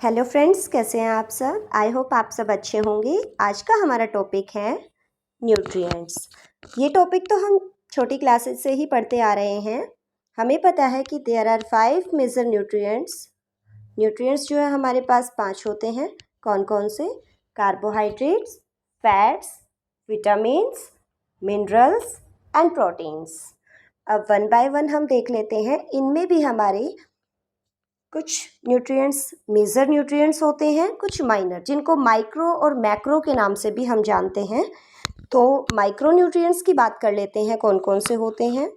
Hello friends, कैसे हैं आप सब। आई होप आप सब अच्छे होंगे। आज का हमारा टॉपिक है न्यूट्रिएंट्स। ये टॉपिक तो हम छोटी क्लासेस से ही पढ़ते आ रहे हैं। हमें पता है कि there are 5 major nutrients. Nutrients जो है हमारे पास 5 होते हैं। कौन कौन से? Carbohydrates, fats, vitamins, minerals and proteins. अब वन बाय वन हम देख लेते हैं। इनमें भी हमारे कुछ न्यूट्रिएंट्स मेजर न्यूट्रिएंट्स होते हैं, कुछ माइनर, जिनको माइक्रो और मैक्रो के नाम से भी हम जानते हैं। तो माइक्रो न्यूट्रिएंट्स की बात कर लेते हैं, कौन कौन से होते हैं।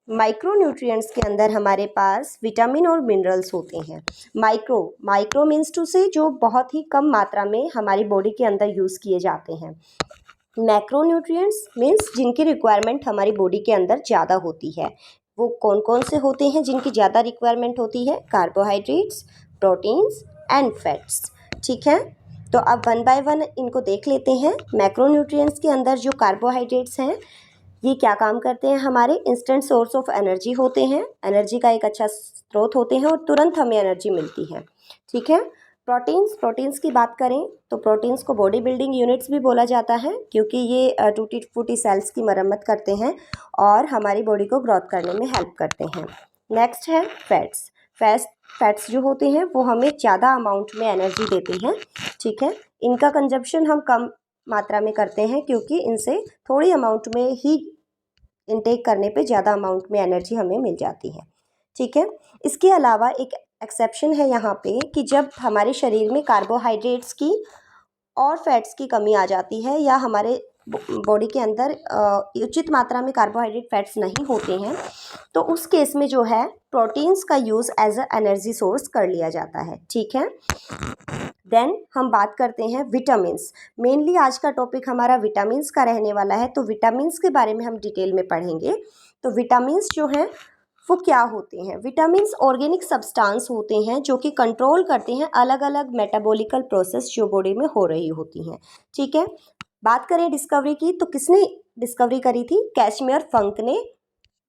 माइक्रो न्यूट्रिएंट्स के अंदर हमारे पास विटामिन और मिनरल्स होते हैं। माइक्रो माइक्रो मीन्स टू से जो बहुत ही कम मात्रा में हमारी बॉडी के अंदर यूज़ किए जाते हैं। मैक्रो न्यूट्रिएंट्स मीन्स जिनकी रिक्वायरमेंट हमारी बॉडी के अंदर ज़्यादा होती है। वो कौन कौन से होते हैं जिनकी ज़्यादा रिक्वायरमेंट होती है? Carbohydrates, proteins and fats. ठीक है, तो अब वन बाय वन इनको देख लेते हैं। मैक्रो न्यूट्रिएंट्स के अंदर जो कार्बोहाइड्रेट्स हैं, ये क्या काम करते हैं? हमारे इंस्टेंट सोर्स ऑफ एनर्जी होते हैं, एनर्जी का एक अच्छा स्रोत होते हैं और तुरंत हमें एनर्जी मिलती है। ठीक है। प्रोटीन्स की बात करें तो प्रोटीन्स को बॉडी बिल्डिंग यूनिट्स भी बोला जाता है, क्योंकि ये टूटी फूटी सेल्स की मरम्मत करते हैं और हमारी बॉडी को ग्रोथ करने में हेल्प करते हैं। नेक्स्ट है फैट्स। फैट्स जो होते हैं वो हमें ज़्यादा अमाउंट में एनर्जी देते हैं। ठीक है, इनका कंजप्शन हम कम मात्रा में करते हैं, क्योंकि इनसे थोड़ी अमाउंट में ही इनटेक करने पे ज़्यादा अमाउंट में एनर्जी हमें मिल जाती है। ठीक है, इसके अलावा एक एक्सेप्शन है यहाँ पे कि जब हमारे शरीर में कार्बोहाइड्रेट्स की और फैट्स की कमी आ जाती है, या हमारे बॉडी के अंदर उचित मात्रा में कार्बोहाइड्रेट फैट्स नहीं होते हैं, तो उस केस में जो है प्रोटीन्स का use as a energy source कर लिया जाता है। ठीक है, देन हम बात करते हैं विटामिन्स। मेनली आज का टॉपिक हमारा विटामिन्स का रहने वाला है, तो विटामिन्स के बारे में हम डिटेल में पढ़ेंगे। तो विटामिन्स जो हैं वो क्या होते हैं? विटामिन्स ऑर्गेनिक सब्सटेंस होते हैं जो कि कंट्रोल करते हैं अलग अलग मेटाबॉलिकल प्रोसेस जो बॉडी में हो रही होती हैं। ठीक है, बात करें डिस्कवरी की, तो किसने डिस्कवरी करी थी? कैशमेयर फंक ने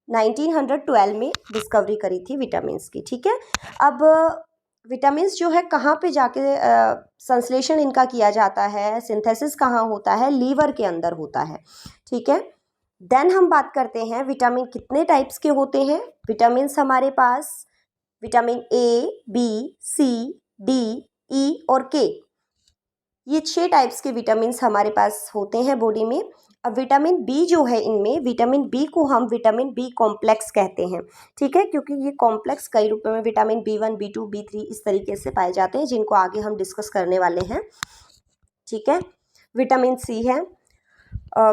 1912 में डिस्कवरी करी थी विटामिन्स की। ठीक है, अब विटामिन्स जो है कहाँ पे जाके संश्लेषण इनका किया जाता है, सिंथेसिस कहाँ होता है? लीवर के अंदर होता है। ठीक है, देन हम बात करते हैं विटामिन कितने टाइप्स के होते हैं। विटामिन्स हमारे पास vitamin A, B, C, D, E और के, ये 6 टाइप्स के विटामिन्स हमारे पास होते हैं बॉडी में। अब विटामिन बी जो है, इनमें विटामिन बी को हम विटामिन बी कॉम्प्लेक्स कहते हैं। ठीक है, क्योंकि ये कॉम्प्लेक्स कई रूपों में विटामिन B1, B2, B3 इस तरीके से पाए जाते हैं, जिनको आगे हम डिस्कस करने वाले हैं। ठीक है, विटामिन सी है।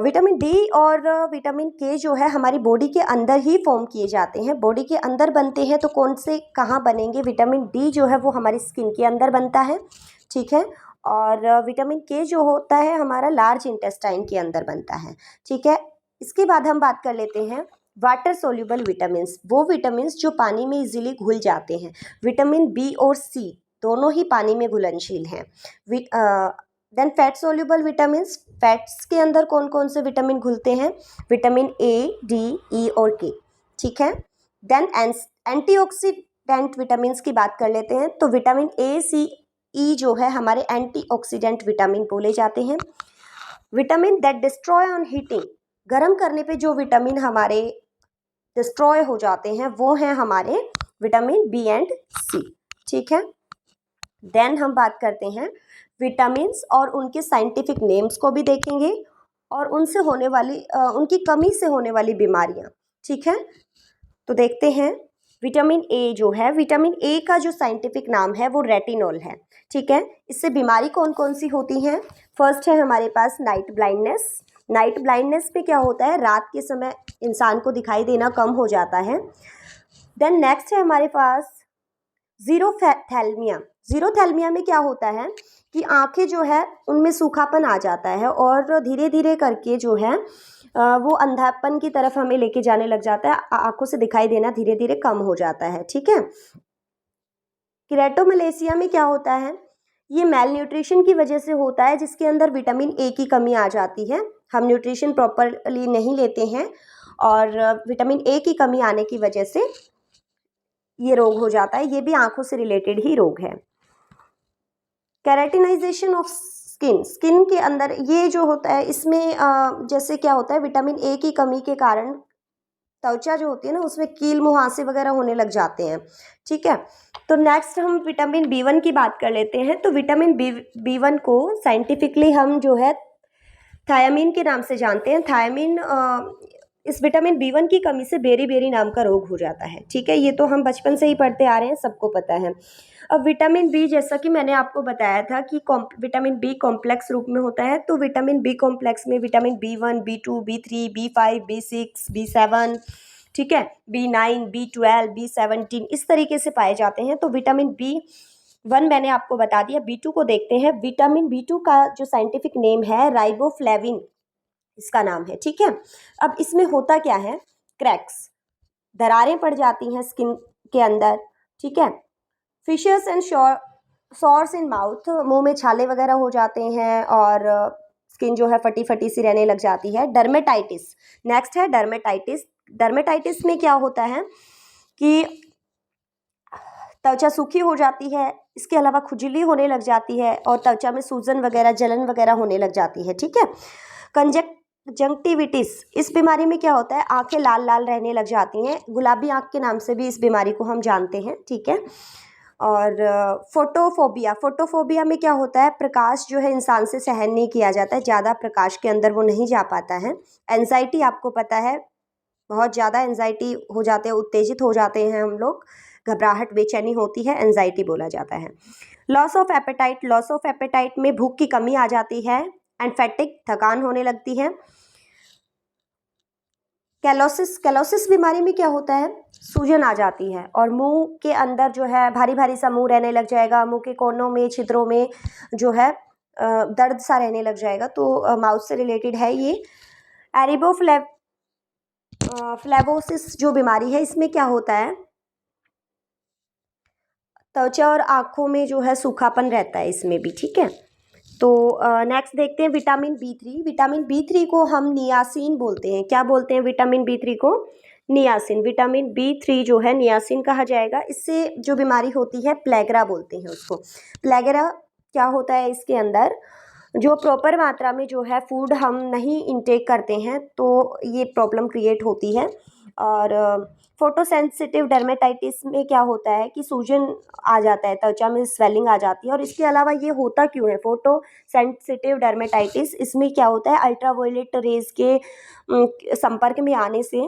विटामिन डी और विटामिन के जो है हमारी बॉडी के अंदर ही फॉर्म किए जाते हैं, बॉडी के अंदर बनते हैं। तो कौन से कहाँ बनेंगे? विटामिन डी जो है वो हमारी स्किन के अंदर बनता है। ठीक है, और विटामिन के जो होता है हमारा लार्ज इंटेस्टाइन के अंदर बनता है। ठीक है, इसके बाद हम बात कर लेते हैं वाटर सोल्यूबल विटामिन्स। वो विटामिन्स जो पानी में इजीली घुल जाते हैं। विटामिन बी और सी दोनों ही पानी में घुलनशील हैं। Then fat soluble vitamins. Fats के अंदर कौन कौन से विटामिन घुलते हैं? विटामिन ए, डी, ई और के। ठीक है, देन एंटीऑक्सीडेंट विटामिन्स की बात कर लेते हैं। तो विटामिन ए, सी, ई जो है हमारे एंटीऑक्सीडेंट विटामिन बोले जाते हैं। Vitamin that destroy on heating, गर्म करने पे जो विटामिन हमारे डिस्ट्रॉय हो जाते हैं वो हैं हमारे विटामिन बी एंड सी। ठीक है, देन हम बात करते हैं विटामिन्स और उनके साइंटिफिक नेम्स को भी देखेंगे, और उनसे होने वाली उनकी कमी से होने वाली बीमारियां। ठीक है, तो देखते हैं विटामिन ए जो है, विटामिन ए का जो साइंटिफिक नाम है वो रेटिनॉल है। ठीक है, इससे बीमारी कौन कौन सी होती हैं? फर्स्ट है हमारे पास नाइट ब्लाइंडनेस। नाइट ब्लाइंडनेस पे क्या होता है? रात के समय इंसान को दिखाई देना कम हो जाता है। देन नेक्स्ट है हमारे पास जीरोथैल्मिया। जीरोथैल्मिया में क्या होता है कि आंखें जो है उनमें सूखापन आ जाता है, और धीरे धीरे करके जो है वो अंधापन की तरफ हमें लेके जाने लग जाता है, आंखों से दिखाई देना धीरे धीरे कम हो जाता है। ठीक है, किरेटोमलेसिया में क्या होता है? ये मेल न्यूट्रिशन की वजह से होता है, जिसके अंदर विटामिन ए की कमी आ जाती है। हम न्यूट्रिशन प्रॉपरली नहीं लेते हैं, और विटामिन ए की कमी आने की वजह से ये रोग हो जाता है। ये भी आंखों से रिलेटेड ही रोग है। केराटिनाइजेशन ऑफ स्किन, स्किन के अंदर ये जो होता है इसमें जैसे क्या होता है, विटामिन ए की कमी के कारण त्वचा जो होती है ना उसमें कील मुहासे वगैरह होने लग जाते हैं। ठीक है, तो नेक्स्ट हम विटामिन B1 की बात कर लेते हैं। तो विटामिन B1 को साइंटिफिकली हम जो है थायामीन के नाम से जानते हैं। थायामीन इस विटामिन B1 की कमी से बेरी नाम का रोग हो जाता है। ठीक है, ये तो हम बचपन से ही पढ़ते आ रहे हैं, सबको पता है। अब विटामिन बी, जैसा कि मैंने आपको बताया था कि विटामिन बी कॉम्प्लेक्स रूप में होता है, तो विटामिन बी कॉम्प्लेक्स में vitamin B1, B2, B3, B5, B6, B7, ठीक है, B9, B12, B17 इस तरीके से पाए जाते हैं। तो विटामिन B1 मैंने आपको बता दिया। B2 को देखते हैं। विटामिन B2 का जो साइंटिफिक नेम है राइबोफ्लेविन, इसका नाम है। ठीक है, अब इसमें होता क्या है, क्रैक्स, दरारें पड़ जाती हैं स्किन के अंदर। ठीक है, fissures and sores in mouth, मुंह में छाले वगैरह हो जाते हैं और स्किन जो है फटी फटी सी रहने लग जाती है। डर्मेटाइटिस नेक्स्ट है, डर्मेटाइटिस। डर्मेटाइटिस में क्या होता है कि त्वचा सूखी हो जाती है, इसके अलावा खुजली होने लग जाती है और त्वचा में सूजन वगैरह, जलन वगैरह होने लग जाती है। ठीक है, कंजक्टिविटिस, इस बीमारी में क्या होता है, आंखें लाल लाल रहने लग जाती हैं, गुलाबी आंख के नाम से भी इस बीमारी को हम जानते हैं। ठीक है, और फोटोफोबिया, फोटोफोबिया में क्या होता है, प्रकाश जो है इंसान से सहन नहीं किया जाता है, ज़्यादा प्रकाश के अंदर वो नहीं जा पाता है। एंजाइटी, आपको पता है बहुत ज़्यादा एंजाइटी हो जाते हैं, उत्तेजित हो जाते हैं हम लोग, घबराहट बेचैनी होती है, एंजाइटी बोला जाता है। Loss of appetite, loss of appetite में भूख की कमी आ जाती है। एंड फैटिग, थकान होने लगती है। कैलोसिस, कैलोसिस बीमारी में क्या होता है, सूजन आ जाती है और मुंह के अंदर जो है भारी भारी सा मुंह रहने लग जाएगा, मुंह के कोनों में, छिद्रों में जो है दर्द सा रहने लग जाएगा। तो माउथ से रिलेटेड है ये। फ्लेवोसिस जो बीमारी है, इसमें क्या होता है, त्वचा और आँखों में जो है सूखापन रहता है इसमें भी। ठीक है, तो नेक्स्ट देखते हैं विटामिन B3। विटामिन B3 को हम नियासिन बोलते हैं। क्या बोलते हैं विटामिन B3 को, नियासिन। विटामिन B3 जो है नियासिन कहा जाएगा। इससे जो बीमारी होती है प्लेगरा बोलते हैं उसको। प्लेगरा क्या होता है, इसके अंदर जो प्रॉपर मात्रा में जो है फूड हम नहीं इंटेक करते हैं तो ये प्रॉब्लम क्रिएट होती है। और फोटोसेंसिटिव डर्मेटाइटिस में क्या होता है कि सूजन आ जाता है, त्वचा में स्वेलिंग आ जाती है। और इसके अलावा ये होता क्यों है, फोटो सेंसिटिव डर्मेटाइटिस, इसमें क्या होता है, अल्ट्रावायलेट रेज के संपर्क में आने से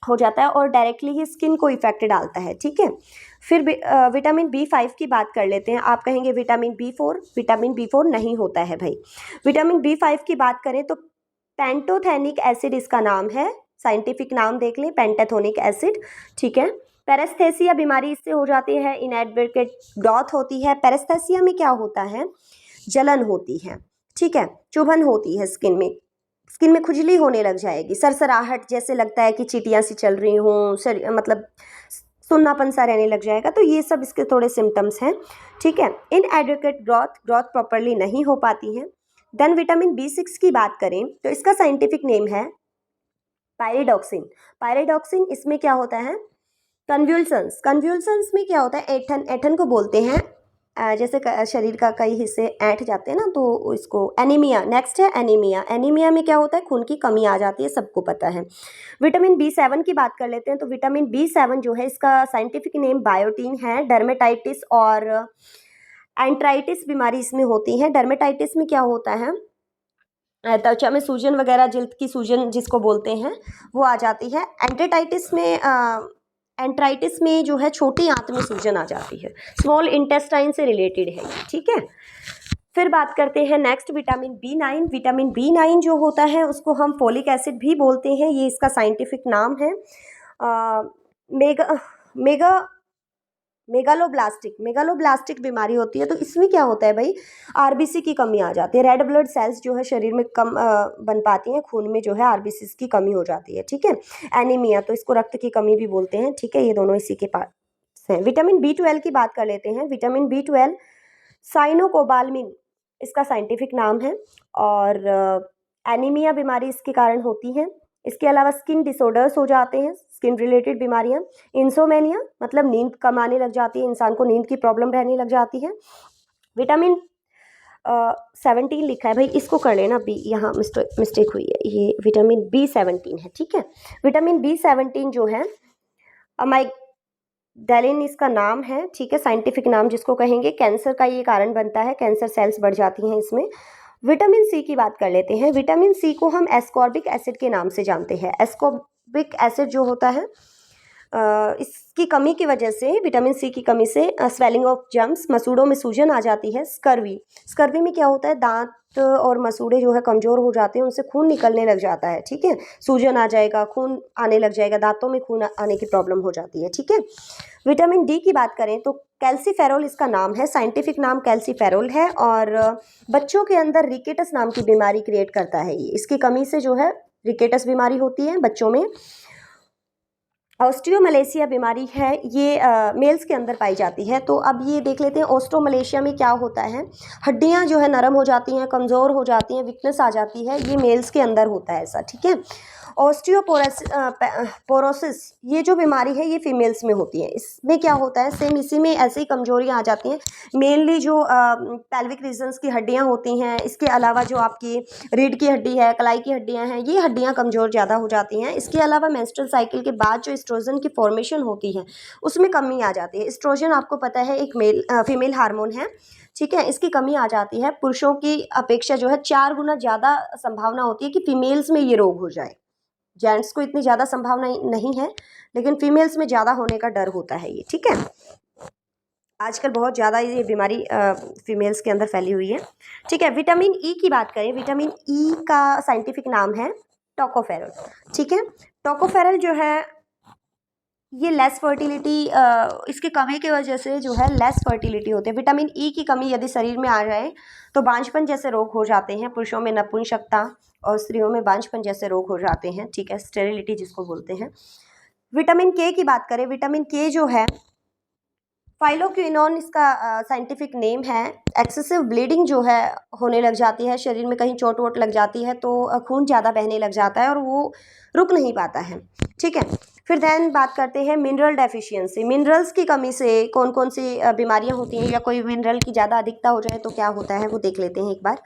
हो जाता है और डायरेक्टली ही स्किन को इफेक्ट डालता है। ठीक है, फिर विटामिन B5 की बात कर लेते हैं। आप कहेंगे विटामिन B4, विटामिन B4 नहीं होता है भाई। विटामिन B5 की बात करें तो पेंटोथेनिक एसिड इसका नाम है, साइंटिफिक नाम देख लें, पेंटाथोनिक एसिड। ठीक है, पेरेस्थेसिया बीमारी इससे हो जाती है, इनएडवर्टेड ग्रोथ होती है। पेरेस्थेसिया में क्या होता है, जलन होती है। ठीक है, चुभन होती है स्किन में, स्किन में खुजली होने लग जाएगी, सरसराहट जैसे लगता है कि चींटियां सी चल रही हों, मतलब सुन्नापन सा रहने लग जाएगा। तो ये सब इसके थोड़े सिम्टम्स हैं। ठीक है, इनएडुकेट ग्रोथ प्रॉपरली नहीं हो पाती है। देन विटामिन B6 की बात करें तो इसका साइंटिफिक नेम है पायरिडॉक्सिन। पायरिडॉक्सिन, इसमें क्या होता है, कन्व्यूल्सन्स, कन्व्यूल्सन्स में क्या होता है, ऐठन, ऐठन को बोलते हैं, जैसे शरीर का कई हिस्से ऐंठ जाते हैं ना, तो इसको एनीमिया। नेक्स्ट है एनीमिया। एनीमिया में क्या होता है, खून की कमी आ जाती है, सबको पता है। विटामिन B7 की बात कर लेते हैं। तो विटामिन B7 जो है इसका साइंटिफिक नेम बायोटीन है। डर्मेटाइटिस और एंट्राइटिस बीमारी इसमें होती है। डर्मेटाइटिस में क्या होता है, त्वचा में सूजन वगैरह, जल्द की सूजन जिसको बोलते हैं, वो आ जाती है। एंट्राइटिस में जो है छोटी आंत में सूजन आ जाती है, स्मॉल इंटेस्टाइन से रिलेटेड है ये। ठीक है, फिर बात करते हैं next vitamin B9। Vitamin B9 जो होता है उसको हम फोलिक एसिड भी बोलते हैं, ये इसका साइंटिफिक नाम है। मेगालोब्लास्टिक बीमारी होती है। तो इसमें क्या होता है भाई, आरबीसी की कमी आ जाती है, रेड ब्लड सेल्स जो है शरीर में कम बन पाती हैं, खून में जो है आरबीसी की कमी हो जाती है। ठीक है, एनीमिया, तो इसको रक्त की कमी भी बोलते हैं। ठीक है, ये दोनों इसी के पास हैं। विटामिन B12 की बात कर लेते हैं। विटामिन B12 साइनोकोबालमिन इसका साइंटिफिक नाम है और एनीमिया बीमारी इसके कारण होती है। इसके अलावा स्किन डिसऑर्डर्स हो जाते हैं, स्किन रिलेटेड बीमारियां। इंसोमेनिया मतलब नींद कम आने लग जाती है, इंसान को नींद की प्रॉब्लम रहने लग जाती है। विटामिन 17 लिखा है भाई, इसको कर लेना बी, यहाँ मिस्टेक हुई है, ये विटामिन B17 है, ठीक है। विटामिन B17 जो है अमाइगडालिन इसका नाम है, ठीक है, साइंटिफिक नाम जिसको कहेंगे। कैंसर का ये कारण बनता है, कैंसर सेल्स बढ़ जाती हैं इसमें। विटामिन सी की बात कर लेते हैं। विटामिन सी को हम एस्कॉर्बिक एसिड के नाम से जानते हैं। एस्कॉर्बिक एसिड जो होता है इसकी कमी की वजह से, विटामिन सी की कमी से स्वेलिंग ऑफ जम्स, मसूड़ों में सूजन आ जाती है। स्कर्वी में क्या होता है, दांत और मसूड़े जो है कमज़ोर हो जाते हैं, उनसे खून निकलने लग जाता है, ठीक है, सूजन आ जाएगा, खून आने लग जाएगा, दांतों में खून आने की प्रॉब्लम हो जाती है, ठीक है। विटामिन डी की बात करें तो कैल्सीफेरोल इसका नाम है, साइंटिफिक नाम कैल्सीफेरोल है, और बच्चों के अंदर रिकेटस नाम की बीमारी क्रिएट करता है ये। इसकी कमी से जो है रिकेटस बीमारी होती है बच्चों में। ऑस्टियोमलेशिया बीमारी है, ये मेल्स के अंदर पाई जाती है। तो अब ये देख लेते हैं ऑस्टियोमलेशिया में क्या होता है। हड्डियां जो है नरम हो जाती हैं, कमज़ोर हो जाती हैं, वीकनेस आ जाती है, ये मेल्स के अंदर होता है ऐसा, ठीक है। पोरोसिस ये जो बीमारी है ये फीमेल्स में होती है। इसमें क्या होता है, सेम इसी में ऐसे ही कमजोरियां आ जाती हैं। मेनली जो पेल्विक रीजन्स की हड्डियां होती हैं, इसके अलावा जो आपकी रीढ़ की हड्डी है, कलाई की हड्डियां हैं, ये हड्डियां कमज़ोर ज़्यादा हो जाती हैं। इसके अलावा मेंस्ट्रुअल साइकिल के बाद जो एस्ट्रोजन की फॉर्मेशन होती है उसमें कमी आ जाती है। एस्ट्रोजन आपको पता है एक फीमेल हार्मोन है, ठीक है, इसकी कमी आ जाती है। पुरुषों की अपेक्षा जो है 4 गुना ज़्यादा संभावना होती है कि फीमेल्स में ये रोग हो जाए। जेंट्स को इतनी ज़्यादा संभावना नहीं है, लेकिन फीमेल्स में ज़्यादा होने का डर होता है ये, ठीक है। आजकल बहुत ज़्यादा ये बीमारी फीमेल्स के अंदर फैली हुई है, ठीक है। विटामिन ई की बात करें, विटामिन ई का साइंटिफिक नाम है टोकोफेरल, ठीक है। टोकोफेरल जो है ये लेस फर्टिलिटी, इसकी कमी की वजह से जो है लेस फर्टिलिटी होती है। विटामिन ई की कमी यदि शरीर में आ जाए तो बांझपन जैसे रोग हो जाते हैं। पुरुषों में नपुंसकता और स्त्रियों में बांझपन जैसे रोग हो जाते हैं, ठीक है, स्टेरिलिटी जिसको बोलते हैं। विटामिन के की बात करें, विटामिन के जो है फाइलोक्विनोन इसका साइंटिफिक नेम है। एक्सेसिव ब्लीडिंग जो है होने लग जाती है, शरीर में कहीं चोट वोट लग जाती है तो खून ज़्यादा बहने लग जाता है और वो रुक नहीं पाता है, ठीक है। फिर दैन बात करते हैं मिनरल डेफिशिएंसी। मिनरल्स की कमी से कौन कौन सी बीमारियां होती हैं, या कोई मिनरल की ज़्यादा अधिकता हो जाए तो क्या होता है वो देख लेते हैं एक बार।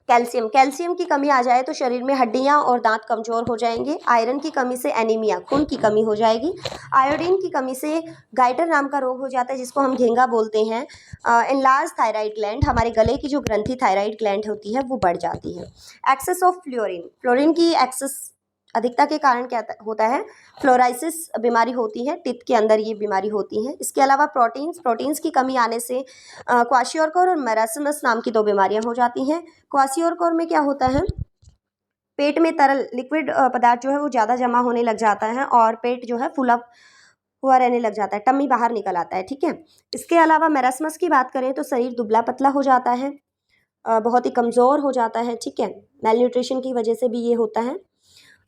कैल्शियम की कमी आ जाए तो शरीर में हड्डियां और दांत कमज़ोर हो जाएंगे। आयरन की कमी से एनीमिया, खून की कमी हो जाएगी। आयोडीन की कमी से गाइटर नाम का रोग हो जाता है जिसको हम घेंगा बोलते हैं। एनलार्ज थायराइड ग्लैंड, हमारे गले की जो ग्रंथि थायराइड ग्लैंड होती है वो बढ़ जाती है। एक्सेस ऑफ फ्लोरीन की एक्सेस अधिकता के कारण क्या होता है, फ्लोराइसिस बीमारी होती है, टिथ के अंदर ये बीमारी होती है। इसके अलावा प्रोटीन्स की कमी आने से क्वाशियोरकोर और मेरासिमस नाम की 2 बीमारियां हो जाती हैं। क्वाशियोरकोर में क्या होता है, पेट में तरल लिक्विड पदार्थ जो है वो ज़्यादा जमा होने लग जाता है और पेट जो है फुला हुआ रहने लग जाता है, टम्मी बाहर निकल आता है, ठीक है। इसके अलावा मेरासिमस की बात करें तो शरीर दुबला पतला हो जाता है, बहुत ही कमज़ोर हो जाता है, ठीक है, मेलन्यूट्रिशन की वजह से भी ये होता है।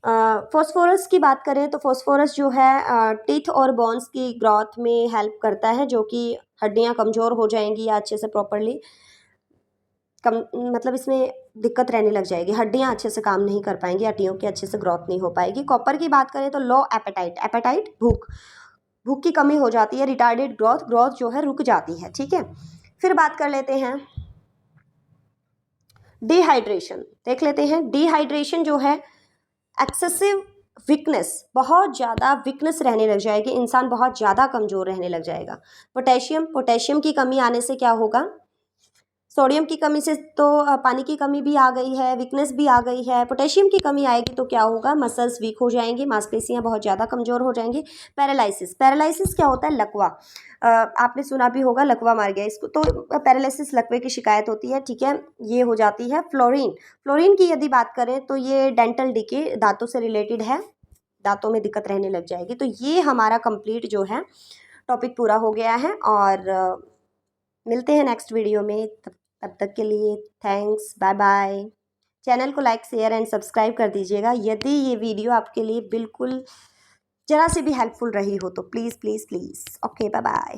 फॉस्फोरस की बात करें तो फॉस्फोरस जो है टीथ और बोन्स की ग्रोथ में हेल्प करता है, जो कि हड्डियां कमज़ोर हो जाएंगी या अच्छे से प्रॉपरली मतलब इसमें दिक्कत रहने लग जाएगी, हड्डियां अच्छे से काम नहीं कर पाएंगी, हड्डियों की अच्छे से ग्रोथ नहीं हो पाएगी। कॉपर की बात करें तो लो एपेटाइट भूख की कमी हो जाती है। रिटार्डेड ग्रोथ जो है रुक जाती है, ठीक है। फिर बात कर लेते हैं डिहाइड्रेशन, देख लेते हैं। डिहाइड्रेशन जो है एक्सेसिव वीकनेस, बहुत ज़्यादा वीकनेस रहने लग जाएगी, इंसान बहुत ज़्यादा कमज़ोर रहने लग जाएगा। पोटेशियम की कमी आने से क्या होगा, सोडियम की कमी से तो पानी की कमी भी आ गई है, वीकनेस भी आ गई है। पोटेशियम की कमी आएगी तो क्या होगा, मसल्स वीक हो जाएंगी, मांसपेशियां बहुत ज़्यादा कमज़ोर हो जाएंगी। पैरालिसिस क्या होता है, लकवा, आपने सुना भी होगा लकवा मार गया इसको, तो पैरालिसिस लकवे की शिकायत होती है, ठीक है, ये हो जाती है। फ्लोरीन की यदि बात करें तो ये डेंटल डिके, दांतों से रिलेटेड है, दांतों में दिक्कत रहने लग जाएगी। तो ये हमारा कंप्लीट जो है टॉपिक पूरा हो गया है, और मिलते हैं नेक्स्ट वीडियो में। तब तक के लिए थैंक्स, बाय बाय। चैनल को लाइक शेयर एंड सब्सक्राइब कर दीजिएगा यदि ये वीडियो आपके लिए बिल्कुल ज़रा से भी हेल्पफुल रही हो तो please please please. Okay, bye bye.